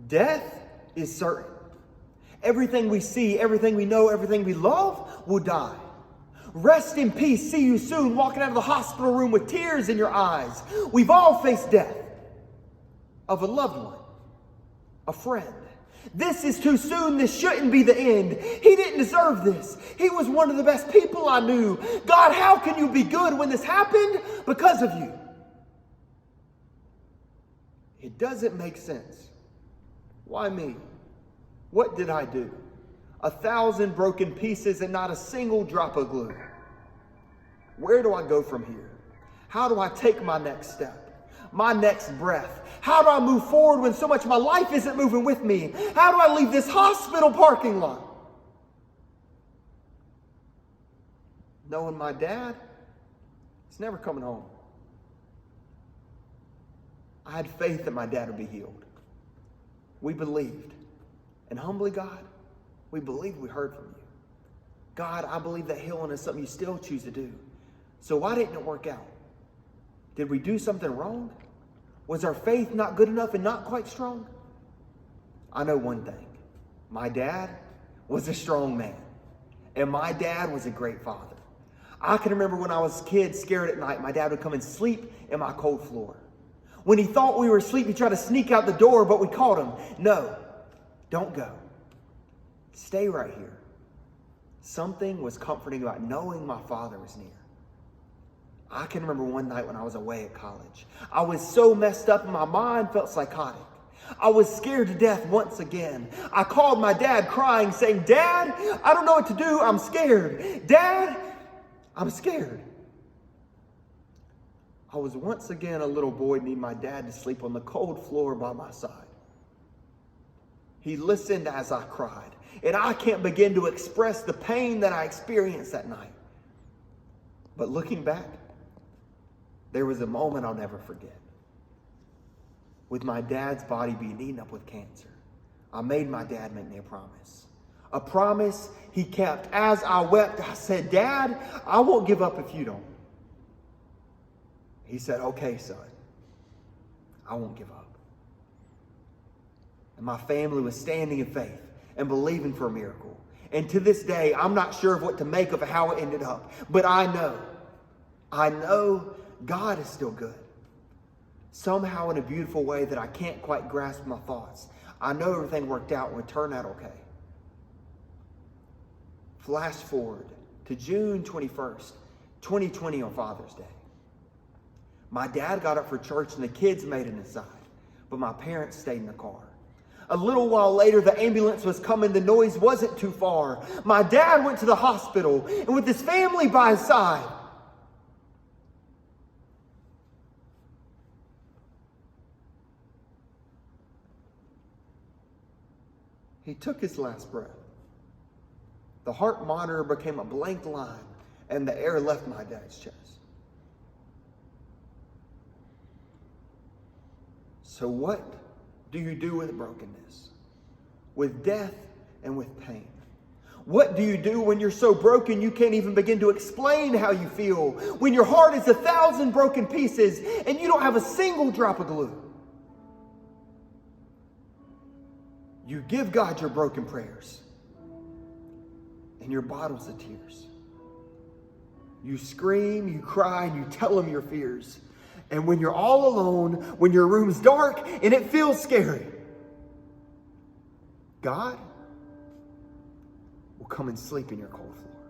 Death is certain. Everything we see, everything we know, everything we love will die. Rest in peace. See you soon. Walking out of the hospital room with tears in your eyes. We've all faced death of a loved one, a friend. This is too soon. This shouldn't be the end. He didn't deserve this. He was one of the best people I knew. God, how can you be good when this happened? Because of you. It doesn't make sense. Why me? What did I do? 1,000 broken pieces and not a single drop of glue. Where do I go from here? How do I take my next step? My next breath? How do I move forward when so much of my life isn't moving with me? How do I leave this hospital parking lot? Knowing my dad is never coming home. I had faith that my dad would be healed. We believed. And humbly, God, we believe we heard from you. God, I believe that healing is something you still choose to do. So why didn't it work out? Did we do something wrong? Was our faith not good enough and not quite strong? I know one thing. My dad was a strong man. And my dad was a great father. I can remember when I was a kid, scared at night, my dad would come and sleep in my cold floor. When he thought we were asleep, he tried to sneak out the door, but we called him. No, don't go. Stay right here. Something was comforting about knowing my father was near. I can remember one night when I was away at college. I was so messed up and my mind felt psychotic. I was scared to death once again. I called my dad crying, saying, Dad, I don't know what to do. I'm scared. Dad, I'm scared. I was once again a little boy needing my dad to sleep on the cold floor by my side. He listened as I cried, and I can't begin to express the pain that I experienced that night. But looking back, there was a moment I'll never forget. With my dad's body being eaten up with cancer, I made my dad make me a promise. A promise he kept. As I wept, I said, Dad, I won't give up if you don't. He said, okay, son, I won't give up. And my family was standing in faith and believing for a miracle. And to this day, I'm not sure of what to make of how it ended up. But I know God is still good. Somehow in a beautiful way that I can't quite grasp my thoughts. I know everything worked out and would turn out okay. Flash forward to June 21st, 2020 on Father's Day. My dad got up for church and the kids made it inside, but my parents stayed in the car. A little while later, the ambulance was coming. The noise wasn't too far. My dad went to the hospital, and with his family by his side, he took his last breath. The heart monitor became a blank line, and the air left my dad's chest. So what do you do with brokenness, with death, and with pain? What do you do when you're so broken you can't even begin to explain how you feel? When your heart is 1,000 broken pieces and you don't have a single drop of glue? You give God your broken prayers and your bottles of tears. You scream, you cry, and you tell him your fears. And when you're all alone, when your room's dark and it feels scary, God will come and sleep in your cold floor.